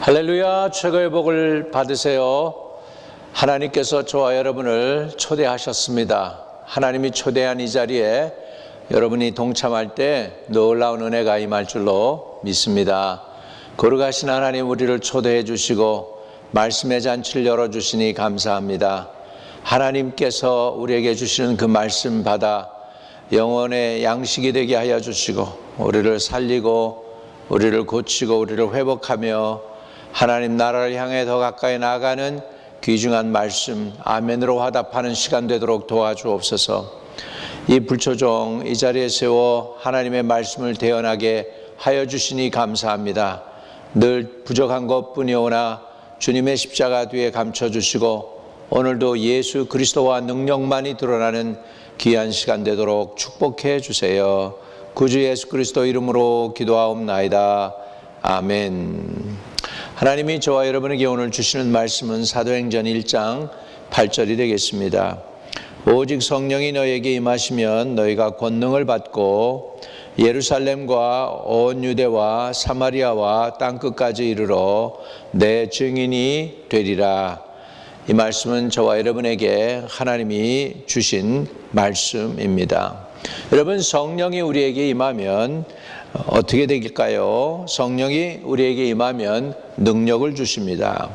할렐루야, 최고의 복을 받으세요. 하나님께서 저와 여러분을 초대하셨습니다. 하나님이 초대한 이 자리에 여러분이 동참할 때 놀라운 은혜가 임할 줄로 믿습니다. 거룩하신 하나님, 우리를 초대해 주시고 말씀의 잔치를 열어주시니 감사합니다. 하나님께서 우리에게 주시는 그 말씀 받아 영혼의 양식이 되게 하여 주시고 우리를 살리고 우리를 고치고 우리를 회복하며 하나님 나라를 향해 더 가까이 나아가는 귀중한 말씀 아멘으로 화답하는 시간 되도록 도와주옵소서. 이 불초종 이 자리에 세워 하나님의 말씀을 대언하게 하여 주시니 감사합니다. 늘 부족한 것뿐이오나 주님의 십자가 뒤에 감춰주시고 오늘도 예수 그리스도와 능력만이 드러나는 귀한 시간 되도록 축복해 주세요. 구주 예수 그리스도 이름으로 기도하옵나이다. 아멘. 하나님이 저와 여러분에게 오늘 주시는 말씀은 사도행전 1장 8절이 되겠습니다. 오직 성령이 너희에게 임하시면 너희가 권능을 받고 예루살렘과 온 유대와 사마리아와 땅끝까지 이르러 내 증인이 되리라. 이 말씀은 저와 여러분에게 하나님이 주신 말씀입니다. 여러분, 성령이 우리에게 임하면 어떻게 될까요? 성령이 우리에게 임하면 능력을 주십니다.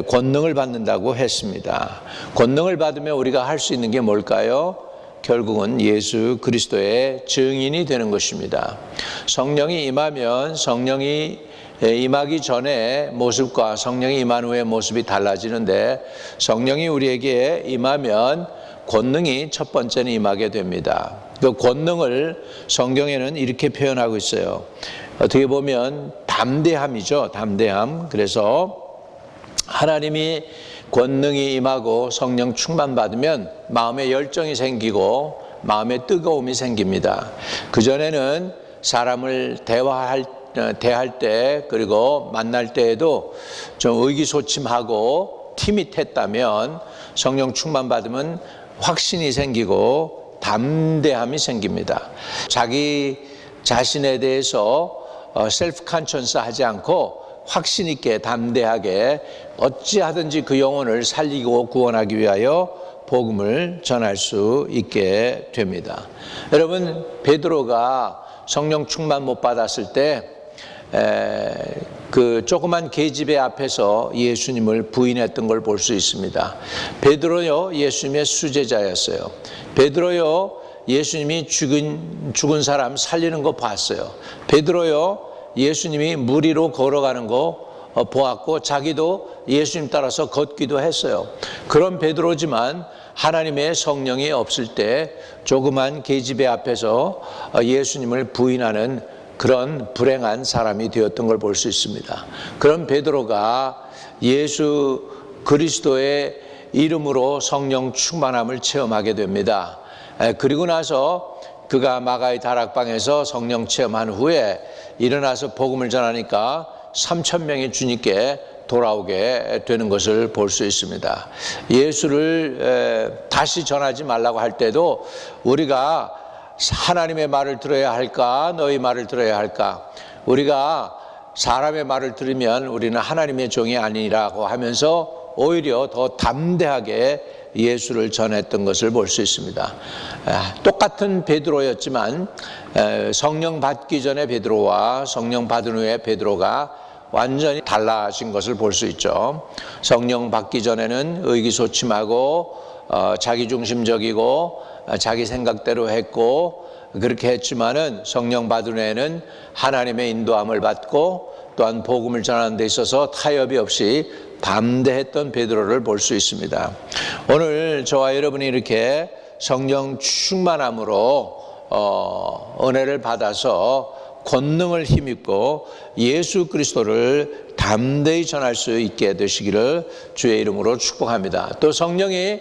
권능을 받는다고 했습니다. 권능을 받으면 우리가 할 수 있는 게 뭘까요? 결국은 예수 그리스도의 증인이 되는 것입니다. 성령이 임하면 성령이 임하기 전에 모습과 성령이 임한 후의 모습이 달라지는데, 성령이 우리에게 임하면 권능이 첫 번째는 임하게 됩니다. 그 권능을 성경에는 이렇게 표현하고 있어요. 어떻게 보면 담대함이죠. 담대함. 그래서 하나님이 권능이 임하고 성령 충만 받으면 마음에 열정이 생기고 마음에 뜨거움이 생깁니다. 그전에는 사람을 대할 때 그리고 만날 때에도 좀 의기소침하고 티밋했다면 성령 충만 받으면 확신이 생기고 담대함이 생깁니다. 자기 자신에 대해서 셀프 컨션스 하지 않고 확신 있게 담대하게 어찌하든지 그 영혼을 살리고 구원하기 위하여 복음을 전할 수 있게 됩니다. 여러분, 베드로가 성령 충만 못 받았을 때 그 조그만 계집애 앞에서 예수님을 부인했던 걸 볼 수 있습니다. 베드로요, 예수님의 수제자였어요. 베드로요, 예수님이 죽은 사람 살리는 거 봤어요. 베드로요, 예수님이 물 위로 걸어가는 거 보았고 자기도 예수님 따라서 걷기도 했어요. 그런 베드로지만 하나님의 성령이 없을 때 조그만 계집애 앞에서 예수님을 부인하는 그런 불행한 사람이 되었던 걸 볼 수 있습니다. 그런 베드로가 예수 그리스도의 이름으로 성령 충만함을 체험하게 됩니다. 그리고 나서 그가 마가의 다락방에서 성령 체험한 후에 일어나서 복음을 전하니까 3,000명이 주님께 돌아오게 되는 것을 볼 수 있습니다. 예수를 다시 전하지 말라고 할 때도 우리가 하나님의 말을 들어야 할까, 너희 말을 들어야 할까? 우리가 사람의 말을 들으면 우리는 하나님의 종이 아니라고 하면서 오히려 더 담대하게 예수를 전했던 것을 볼 수 있습니다. 똑같은 베드로였지만 성령 받기 전에 베드로와 성령 받은 후에 베드로가 완전히 달라진 것을 볼 수 있죠. 성령 받기 전에는 의기소침하고 자기중심적이고 자기 생각대로 했고 그렇게 했지만은 성령 받은 후에는 하나님의 인도함을 받고 또한 복음을 전하는 데 있어서 타협이 없이 담대했던 베드로를 볼 수 있습니다. 오늘 저와 여러분이 이렇게 성령 충만함으로 은혜를 받아서 권능을 힘입고 예수 그리스도를 담대히 전할 수 있게 되시기를 주의 이름으로 축복합니다. 또 성령이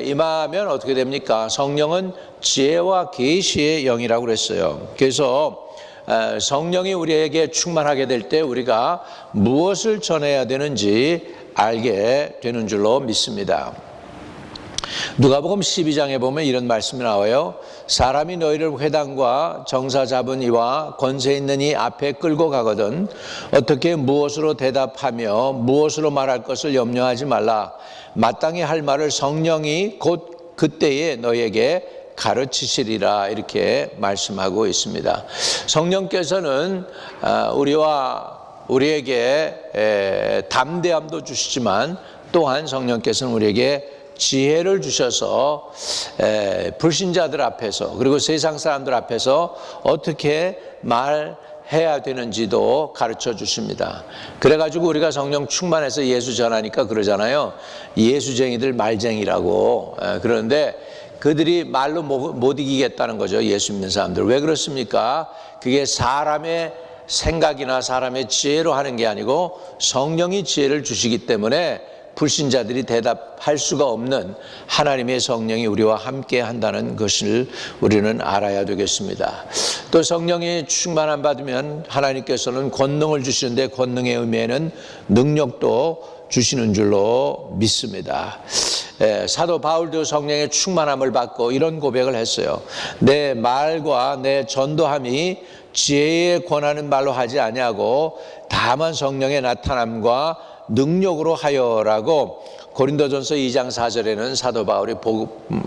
임하면 어떻게 됩니까? 성령은 지혜와 계시의 영이라고 그랬어요. 그래서 성령이 우리에게 충만하게 될 때 우리가 무엇을 전해야 되는지 알게 되는 줄로 믿습니다. 누가복음 12장에 보면 이런 말씀이 나와요. 사람이 너희를 회당과 정사 잡은 이와 권세 있는 이 앞에 끌고 가거든 어떻게 무엇으로 대답하며 무엇으로 말할 것을 염려하지 말라. 마땅히 할 말을 성령이 곧 그때에 너희에게 가르치시리라. 이렇게 말씀하고 있습니다. 성령께서는 우리에게 담대함도 주시지만 또한 성령께서는 우리에게 지혜를 주셔서 불신자들 앞에서 그리고 세상 사람들 앞에서 어떻게 말해야 되는지도 가르쳐 주십니다. 그래가지고 우리가 성령 충만해서 예수 전하니까 그러잖아요. 예수쟁이들 말쟁이라고. 그런데 그들이 말로 못 이기겠다는 거죠. 예수 믿는 사람들. 왜 그렇습니까? 그게 사람의 생각이나 사람의 지혜로 하는 게 아니고 성령이 지혜를 주시기 때문에 불신자들이 대답할 수가 없는 하나님의 성령이 우리와 함께 한다는 것을 우리는 알아야 되겠습니다. 또 성령이 충만함 받으면 하나님께서는 권능을 주시는데 권능의 의미에는 능력도 주시는 줄로 믿습니다. 사도 바울도 성령의 충만함을 받고 이런 고백을 했어요. 내 말과 내 전도함이 지혜에 권하는 말로 하지 아니하고 다만 성령의 나타남과 능력으로 하여라고 고린도전서 2장 4절에는 사도 바울이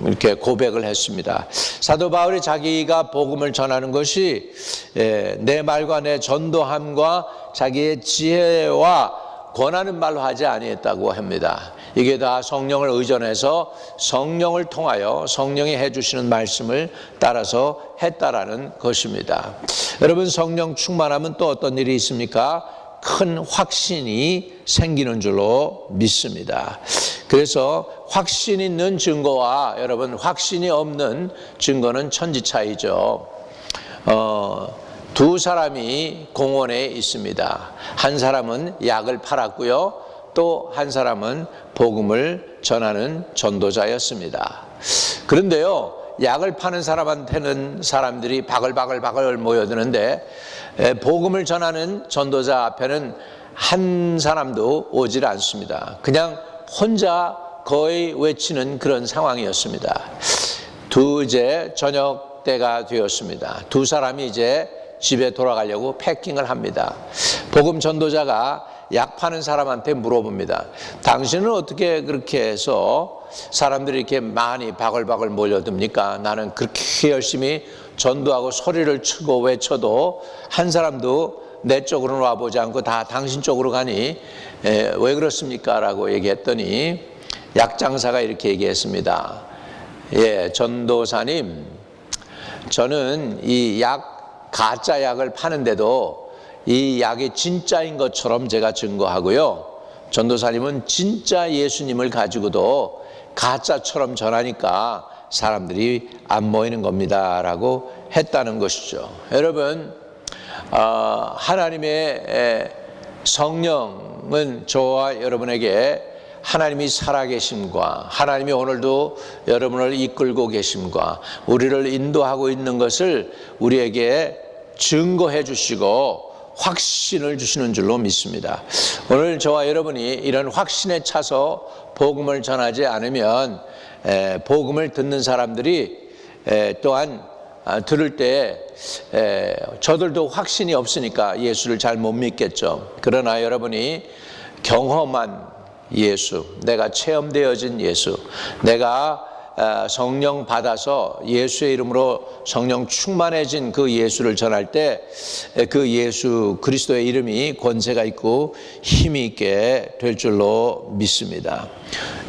이렇게 고백을 했습니다. 사도 바울이 자기가 복음을 전하는 것이 내 말과 내 전도함과 자기의 지혜와 권하는 말로 하지 아니했다고 합니다. 이게 다 성령을 의존해서 성령을 통하여 성령이 해주시는 말씀을 따라서 했다라는 것입니다. 여러분, 성령 충만하면 또 어떤 일이 있습니까? 큰 확신이 생기는 줄로 믿습니다. 그래서 확신 있는 증거와 여러분 확신이 없는 증거는 천지차이죠. 두 사람이 공원에 있습니다. 한 사람은 약을 팔았고요. 또 한 사람은 복음을 전하는 전도자였습니다. 그런데요, 약을 파는 사람한테는 사람들이 바글바글 모여드는데 복음을 전하는 전도자 앞에는 한 사람도 오질 않습니다. 그냥 혼자 거의 외치는 그런 상황이었습니다. 이제 저녁 때가 되었습니다. 두 사람이 이제 집에 돌아가려고 패킹을 합니다. 복음 전도자가 약 파는 사람한테 물어봅니다. 당신은 어떻게 그렇게 해서 사람들이 이렇게 많이 바글바글 몰려듭니까? 나는 그렇게 열심히 전도하고 소리를 치고 외쳐도 한 사람도 내 쪽으로는 와보지 않고 다 당신 쪽으로 가니 왜 그렇습니까? 라고 얘기했더니 약장사가 이렇게 얘기했습니다. 전도사님, 저는 이 가짜 약을 파는데도 이 약이 진짜인 것처럼 제가 증거하고요. 전도사님은 진짜 예수님을 가지고도 가짜처럼 전하니까 사람들이 안 모이는 겁니다. 라고 했다는 것이죠. 여러분, 하나님의 성령은 저와 여러분에게 하나님이 살아계심과 하나님이 오늘도 여러분을 이끌고 계심과 우리를 인도하고 있는 것을 우리에게 증거해 주시고 확신을 주시는 줄로 믿습니다. 오늘 저와 여러분이 이런 확신에 차서 복음을 전하지 않으면 복음을 듣는 사람들이 또한 들을 때 저들도 확신이 없으니까 예수를 잘 못 믿겠죠. 그러나 여러분이 경험한 예수, 내가 체험되어진 예수, 내가 성령 받아서 예수의 이름으로 성령 충만해진 그 예수를 전할 때 그 예수 그리스도의 이름이 권세가 있고 힘이 있게 될 줄로 믿습니다.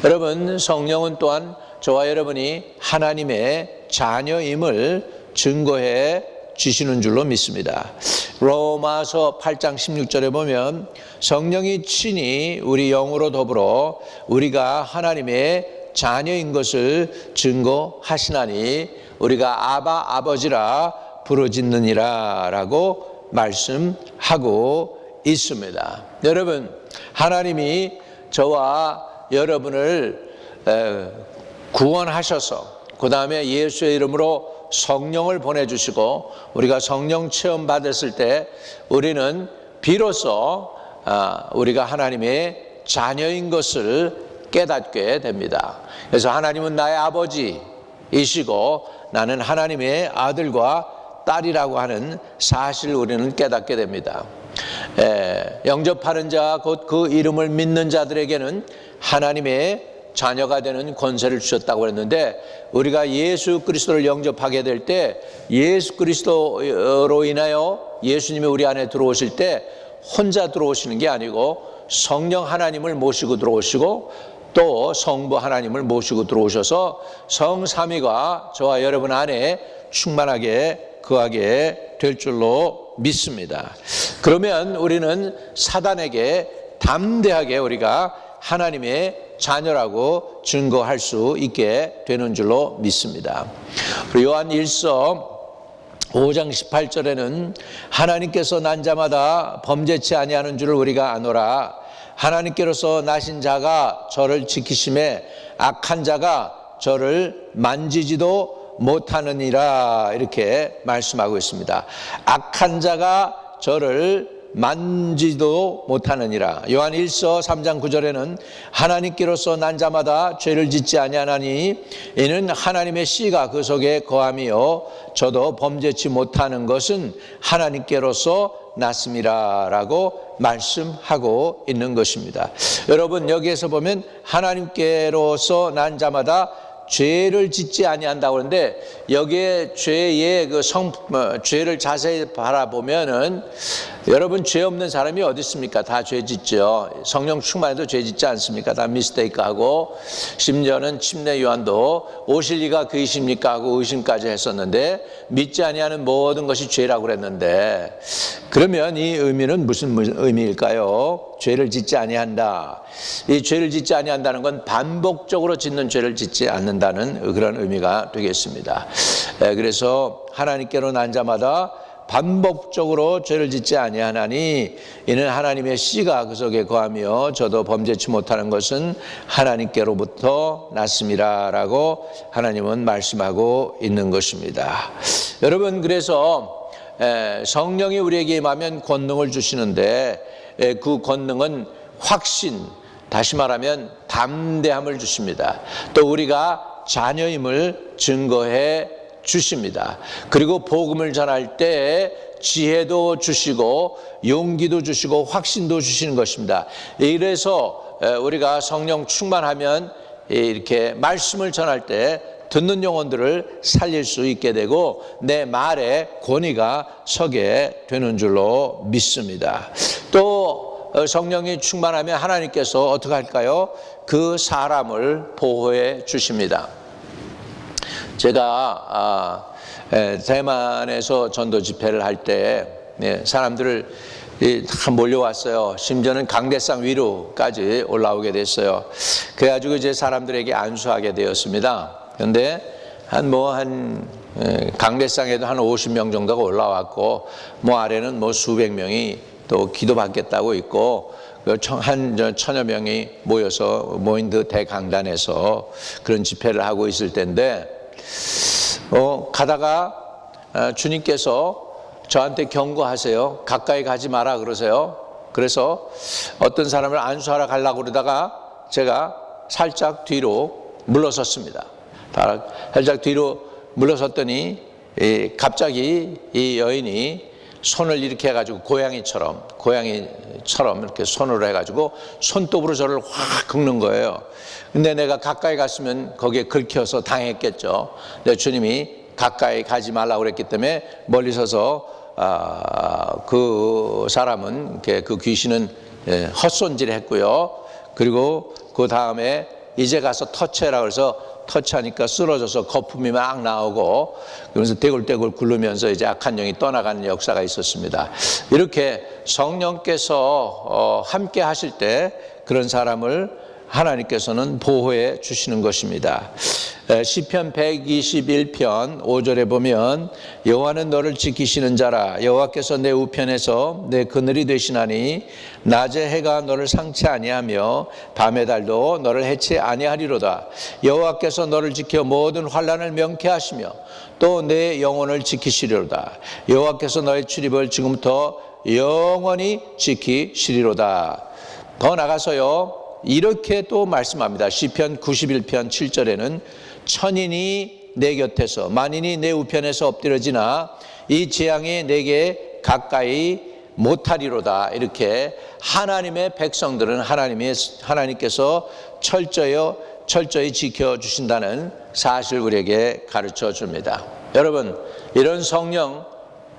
여러분, 성령은 또한 저와 여러분이 하나님의 자녀임을 증거해 주시는 줄로 믿습니다. 로마서 8장 16절에 보면 성령이 친히 우리 영으로 더불어 우리가 하나님의 자녀인 것을 증거하시나니 우리가 아바 아버지라 부르짖느니라 라고 말씀하고 있습니다. 여러분, 하나님이 저와 여러분을 구원하셔서 그 다음에 예수의 이름으로 성령을 보내주시고 우리가 성령 체험 받았을 때 우리는 비로소 우리가 하나님의 자녀인 것을 깨닫게 됩니다. 그래서 하나님은 나의 아버지이시고 나는 하나님의 아들과 딸이라고 하는 사실을 우리는 깨닫게 됩니다. 영접하는 자, 곧 그 이름을 믿는 자들에게는 하나님의 자녀가 되는 권세를 주셨다고 했는데, 우리가 예수 그리스도를 영접하게 될 때 예수 그리스도로 인하여 예수님이 우리 안에 들어오실 때 혼자 들어오시는 게 아니고 성령 하나님을 모시고 들어오시고 또 성부 하나님을 모시고 들어오셔서 성삼위가 저와 여러분 안에 충만하게 거하게 될 줄로 믿습니다. 그러면 우리는 사단에게 담대하게 우리가 하나님의 자녀라고 증거할 수 있게 되는 줄로 믿습니다. 요한 1서 5장 18절에는 하나님께서 난 자마다 범죄치 아니하는 줄을 우리가 아노라. 하나님께로서 나신 자가 저를 지키심에 악한 자가 저를 만지지도 못하느니라, 이렇게 말씀하고 있습니다. 악한 자가 저를 만지도 못하느니라. 요한 1서 3장 9절에는 하나님께로서 난 자마다 죄를 짓지 아니하나니 이는 하나님의 씨가 그 속에 거함이요 저도 범죄치 못하는 것은 하나님께로서 났음이라 라고 말씀하고 있는 것입니다. 여러분, 여기에서 보면 하나님께로서 난 자마다 죄를 짓지 아니한다고 하는데, 여기에 죄의 죄를 자세히 바라보면은, 여러분, 죄 없는 사람이 어디 있습니까? 다 죄 짓죠. 성령 충만해도 죄 짓지 않습니까? 다 미스테이크하고, 심지어는 침례 요한도 오실 리가 그이십니까 하고 의심까지 했었는데, 믿지 아니하는 모든 것이 죄라고 그랬는데, 그러면 이 의미는 무슨 의미일까요? 죄를 짓지 아니한다. 이 죄를 짓지 아니한다는 건 반복적으로 짓는 죄를 짓지 않는다는 그런 의미가 되겠습니다. 그래서 하나님께로 난 자마다 반복적으로 죄를 짓지 아니하나니 이는 하나님의 씨가 그 속에 거하며 저도 범죄치 못하는 것은 하나님께로부터 났음이라 라고 하나님은 말씀하고 있는 것입니다. 여러분, 그래서 성령이 우리에게 임하면 권능을 주시는데, 그 권능은 확신, 다시 말하면 담대함을 주십니다. 또 우리가 자녀임을 증거해 주십니다. 그리고 복음을 전할 때 지혜도 주시고 용기도 주시고 확신도 주시는 것입니다. 이래서 우리가 성령 충만하면 이렇게 말씀을 전할 때 듣는 영혼들을 살릴 수 있게 되고 내 말에 권위가 서게 되는 줄로 믿습니다. 또 성령이 충만하면 하나님께서 어떻게 할까요? 그 사람을 보호해 주십니다. 제가 대만에서 전도 집회를 할 때 사람들을 다 몰려왔어요. 심지어는 강대상 위로까지 올라오게 됐어요. 그래가지고 이제 사람들에게 안수하게 되었습니다. 그런데 강대상에도 한 50명 정도가 올라왔고, 아래는 수백 명이 또 기도받겠다고 있고, 한 1000여 명이 모인 그 대강단에서 그런 집회를 하고 있을 텐데, 가다가 주님께서 저한테 경고하세요. 가까이 가지 마라 그러세요. 그래서 어떤 사람을 안수하러 가려고 그러다가 제가 살짝 뒤로 물러섰습니다. 살짝 뒤로 물러섰더니 갑자기 이 여인이 손을 이렇게 해가지고 고양이처럼 이렇게 손으로 해가지고 손톱으로 저를 확 긁는 거예요. 근데 내가 가까이 갔으면 거기에 긁혀서 당했겠죠. 근데 주님이 가까이 가지 말라고 그랬기 때문에 멀리 서서 그 사람은, 그 귀신은 헛손질 했고요. 그리고 그 다음에 이제 가서 터치해라 그래서 터치하니까 쓰러져서 거품이 막 나오고, 그러면서 떼굴떼굴 굴르면서 이제 악한 영이 떠나가는 역사가 있었습니다. 이렇게 성령께서 함께 하실 때 그런 사람을 하나님께서는 보호해 주시는 것입니다. 시편 121편 5절에 보면 여호와는 너를 지키시는 자라. 여호와께서 내 우편에서 내 그늘이 되시나니 낮에 해가 너를 상치 아니하며 밤의 달도 너를 해치 아니하리로다. 여호와께서 너를 지켜 모든 환난을 명쾌하시며 또 내 영혼을 지키시리로다. 여호와께서 너의 출입을 지금부터 영원히 지키시리로다. 더 나가서요, 이렇게 또 말씀합니다. 시편 91편 7절에는 천인이 내 곁에서 만인이 내 우편에서 엎드려지나 이 재앙이 내게 가까이 못하리로다. 이렇게 하나님의 백성들은 하나님께서 철저히 지켜주신다는 사실 우리에게 가르쳐 줍니다. 여러분, 이런 성령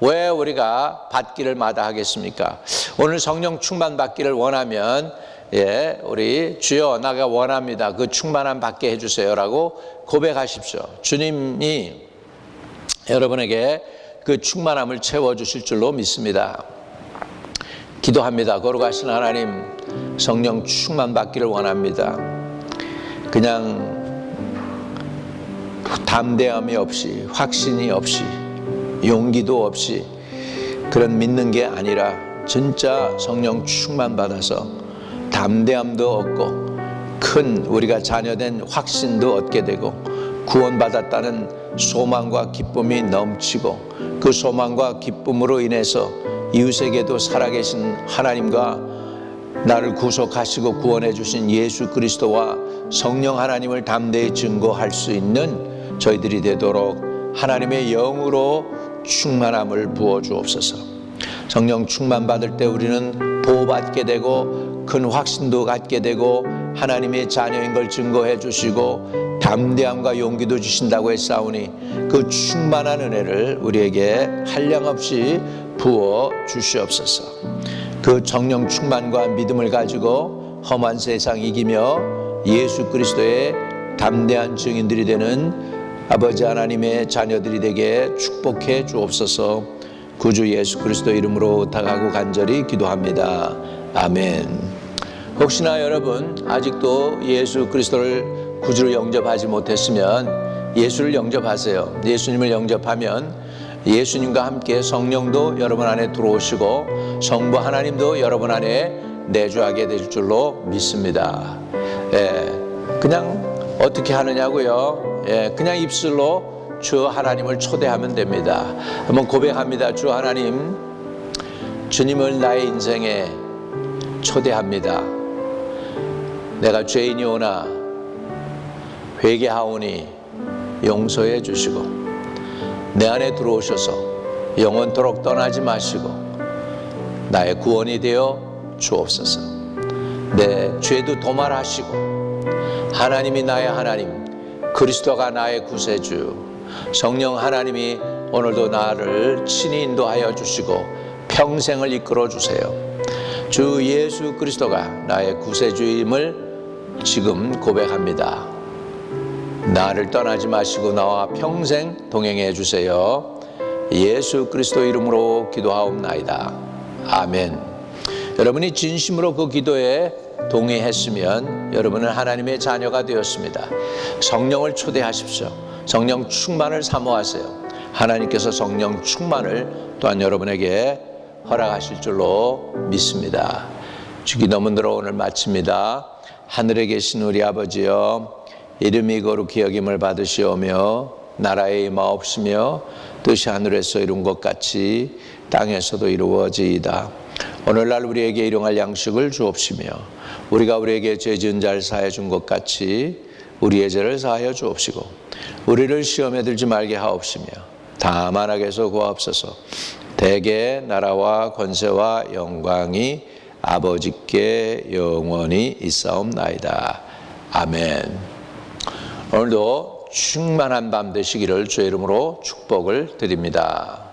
왜 우리가 받기를 마다하겠습니까? 오늘 성령 충만 받기를 원하면 우리 주여 나가 원합니다. 그 충만함 받게 해주세요라고 고백하십시오. 주님이 여러분에게 그 충만함을 채워주실 줄로 믿습니다. 기도합니다. 거룩하신 하나님, 성령 충만 받기를 원합니다. 그냥 담대함이 없이, 확신이 없이, 용기도 없이 그런 믿는 게 아니라 진짜 성령 충만 받아서 담대함도 얻고 큰 우리가 자녀된 확신도 얻게 되고 구원받았다는 소망과 기쁨이 넘치고 그 소망과 기쁨으로 인해서 이웃에게도 살아계신 하나님과 나를 구속하시고 구원해 주신 예수 그리스도와 성령 하나님을 담대히 증거할 수 있는 저희들이 되도록 하나님의 영으로 충만함을 부어 주옵소서. 성령 충만 받을 때 우리는 보호받게 되고 큰 확신도 갖게 되고 하나님의 자녀인 걸 증거해 주시고 담대함과 용기도 주신다고 했사오니 그 충만한 은혜를 우리에게 한량없이 부어 주시옵소서. 그 성령 충만과 믿음을 가지고 험한 세상 이기며 예수 그리스도의 담대한 증인들이 되는 아버지 하나님의 자녀들이 되게 축복해 주옵소서. 구주 예수 그리스도 이름으로 부탁하고 간절히 기도합니다. 아멘. 혹시나 여러분 아직도 예수 그리스도를 구주로 영접하지 못했으면 예수를 영접하세요. 예수님을 영접하면 예수님과 함께 성령도 여러분 안에 들어오시고 성부 하나님도 여러분 안에 내주하게 될 줄로 믿습니다. 그냥 어떻게 하느냐고요? 그냥 입술로 주 하나님을 초대하면 됩니다. 한번 고백합니다. 주 하나님, 주님을 나의 인생에 초대합니다. 내가 죄인이오나 회개하오니 용서해 주시고 내 안에 들어오셔서 영원토록 떠나지 마시고 나의 구원이 되어 주옵소서. 내 죄도 도말하시고 하나님이 나의 하나님, 그리스도가 나의 구세주, 성령 하나님이 오늘도 나를 친히 인도하여 주시고 평생을 이끌어 주세요. 주 예수 그리스도가 나의 구세주임을 지금 고백합니다. 나를 떠나지 마시고 나와 평생 동행해 주세요. 예수 그리스도 이름으로 기도하옵나이다. 아멘. 여러분이 진심으로 그 기도에 동의했으면 여러분은 하나님의 자녀가 되었습니다. 성령을 초대하십시오. 성령 충만을 사모하세요. 하나님께서 성령 충만을 또한 여러분에게 허락하실 줄로 믿습니다. 주기도문으로 오늘 마칩니다. 하늘에 계신 우리 아버지여, 이름이 거룩히 여김을 받으시오며 나라에 임하옵시며 뜻이 하늘에서 이룬 것 같이 땅에서도 이루어지이다. 오늘날 우리에게 일용할 양식을 주옵시며 우리가 우리에게 죄 지은 자를 사하여 준 것 같이 우리의 죄를 사하여 주옵시고 우리를 시험에 들지 말게 하옵시며 다만 악에서 구하옵소서. 대개 나라와 권세와 영광이 아버지께 영원히 있사옵나이다. 아멘. 오늘도 충만한 밤 되시기를 주의 이름으로 축복을 드립니다.